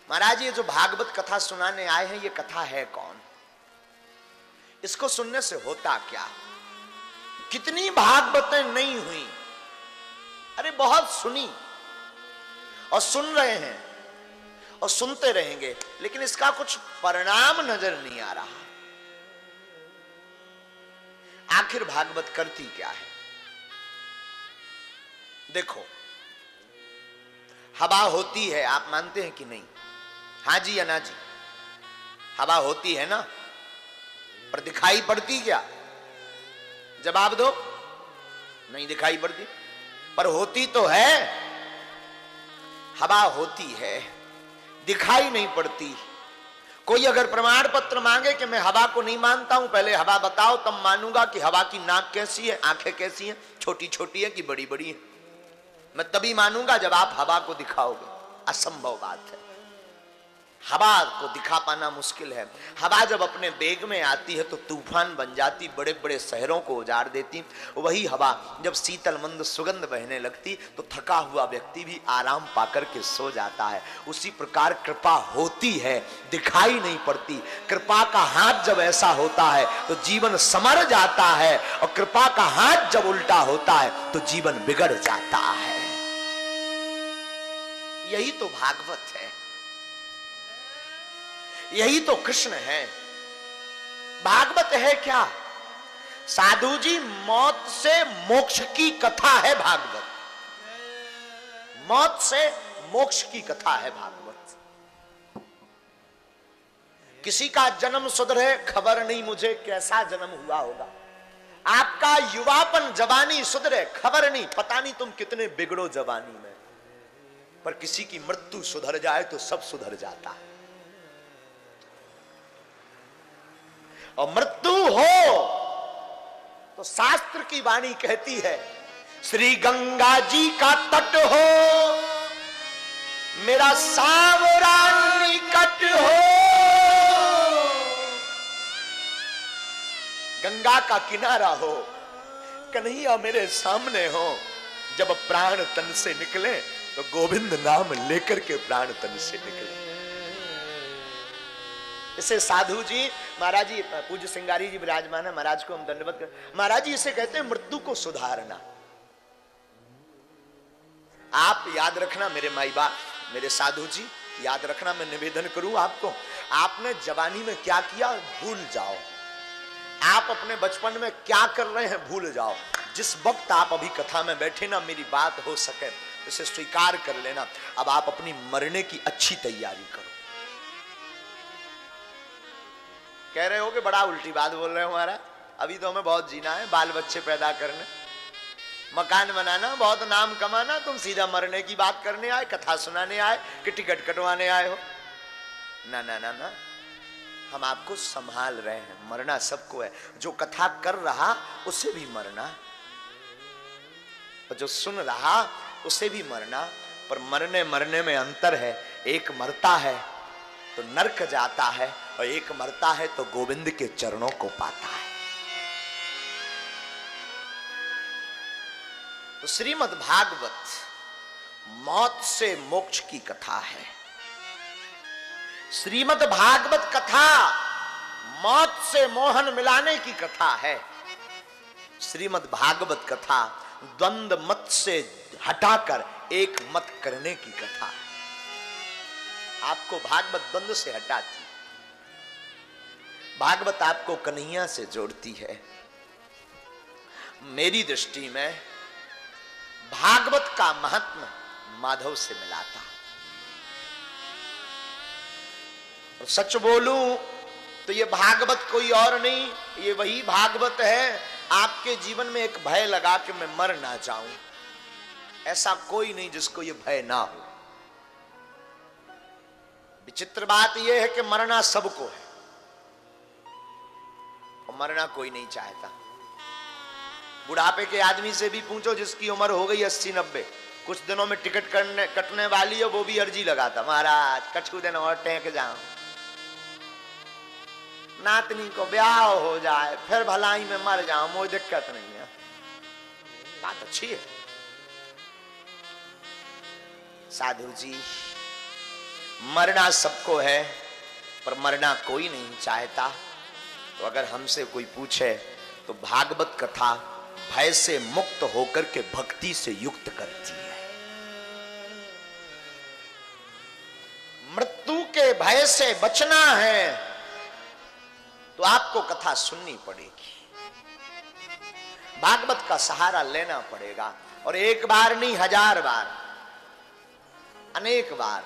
महाराज ये जो भागवत कथा सुनाने आए हैं, ये कथा है कौन? इसको सुनने से होता क्या? कितनी भागवतें नहीं हुई, अरे बहुत सुनी और सुन रहे हैं और सुनते रहेंगे, लेकिन इसका कुछ परिणाम नजर नहीं आ रहा। आखिर भागवत करती क्या है? देखो, हवा होती है, आप मानते हैं कि नहीं? हाँ जी या ना जी? हवा होती है ना, पर दिखाई पड़ती क्या? जवाब दो। नहीं दिखाई पड़ती, पर होती तो है। हवा होती है, दिखाई नहीं पड़ती। कोई अगर प्रमाण पत्र मांगे कि मैं हवा को नहीं मानता हूं, पहले हवा बताओ तब मानूंगा कि हवा की नाक कैसी है, आंखें कैसी हैं, छोटी छोटी है कि बड़ी बड़ी है। मैं तभी मानूंगा जब आप हवा को दिखाओगे। असंभव बात है, हवा को दिखा पाना मुश्किल है। हवा जब अपने वेग में आती है तो तूफान बन जाती, बड़े बड़े शहरों को उजाड़ देती। वही हवा जब शीतल मंद सुगंध बहने लगती तो थका हुआ व्यक्ति भी आराम पाकर के सो जाता है। उसी प्रकार कृपा होती है, दिखाई नहीं पड़ती। कृपा का हाथ जब ऐसा होता है तो जीवन संवर जाता है, और कृपा का हाथ जब उल्टा होता है तो जीवन बिगड़ जाता है। यही तो भागवत है, यही तो कृष्ण है। भागवत है क्या? साधु जी, मौत से मोक्ष की कथा है भागवत। मौत से मोक्ष की कथा है भागवत। किसी का जन्म सुधरे, खबर नहीं मुझे कैसा जन्म हुआ होगा। आपका युवापन जवानी सुधरे, खबर नहीं, पता नहीं तुम कितने बिगड़ो जवानी में। पर किसी की मृत्यु सुधर जाए तो सब सुधर जाता है। और मृत्यु हो तो शास्त्र की वाणी कहती है, श्री गंगा जी का तट हो, मेरा सावरा निकट हो। गंगा का किनारा हो, कन्हैया मेरे सामने हो। जब प्राण तन से निकले तो गोविंद नाम लेकर के प्राण तन से निकले। इसे साधु जी, महाराज जी, पूज्य सिंगारी जी विराजमान है, महाराज को हम दंडवत कर। महाराज जी इसे कहते हैं मृत्यु को सुधारना। आप याद रखना मेरे माई बाप, मेरे साधु जी, याद रखना, मैं निवेदन करूं आपको, आपने जवानी में क्या किया भूल जाओ। आप अपने बचपन में क्या कर रहे हैं भूल जाओ। जिस वक्त आप अभी कथा में बैठे ना, मेरी बात हो सके इसे स्वीकार कर लेना। अब आप अपनी मरने की अच्छी तैयारी करो। कह रहे हो कि बड़ा उल्टी बात बोल रहे हो हमारा, अभी तो हमें बहुत जीना है, बाल बच्चे पैदा करने, मकान बनाना, बहुत नाम कमाना। तुम सीधा मरने की बात करने आए, कथा सुनाने आए कि टिकट कटवाने आए हो? ना ना ना ना, हम आपको संभाल रहे हैं। मरना सबको है, जो कथा कर रहा उसे भी मरना, और जो सुन रहा उसे भी मरना। पर मरने मरने में अंतर है। एक मरता है तो नरक जाता है, और एक मरता है तो गोविंद के चरणों को पाता है। तो श्रीमद् भागवत मौत से मोक्ष की कथा है। श्रीमद् भागवत कथा मौत से मोहन मिलाने की कथा है। श्रीमद् भागवत कथा द्वंद्व मत से हटाकर एक मत करने की कथा है। आपको भागवत द्वंद्व से हटाती, भागवत आपको कन्हैया से जोड़ती है। मेरी दृष्टि में भागवत का महात्मा माधव से मिलाता। और सच बोलूं तो ये भागवत कोई और नहीं, ये वही भागवत है। आपके जीवन में एक भय लगा कि मैं मर ना जाऊं, ऐसा कोई नहीं जिसको ये भय ना हो। विचित्र बात यह है कि मरना सबको है और मरना कोई नहीं चाहता। बुढ़ापे के आदमी से भी पूछो जिसकी उम्र हो गई 80-90, कुछ दिनों में टिकट कटने वाली है, वो भी अर्जी लगाता, महाराज कछु दिन और टेक जाऊं, नातनी को ब्याह हो जाए, फिर भलाई में मर जाऊं, मुझे दिक्कत नहीं है। बात अच्छी है। साधु जी मरना सबको है पर मरना कोई नहीं चाहता। तो अगर हमसे कोई पूछे तो भागवत कथा भय से मुक्त होकर के भक्ति से युक्त करती है। मृत्यु के भय से बचना है तो आपको कथा सुननी पड़ेगी, भागवत का सहारा लेना पड़ेगा। और एक बार नहीं, 1000 बार, अनेक बार।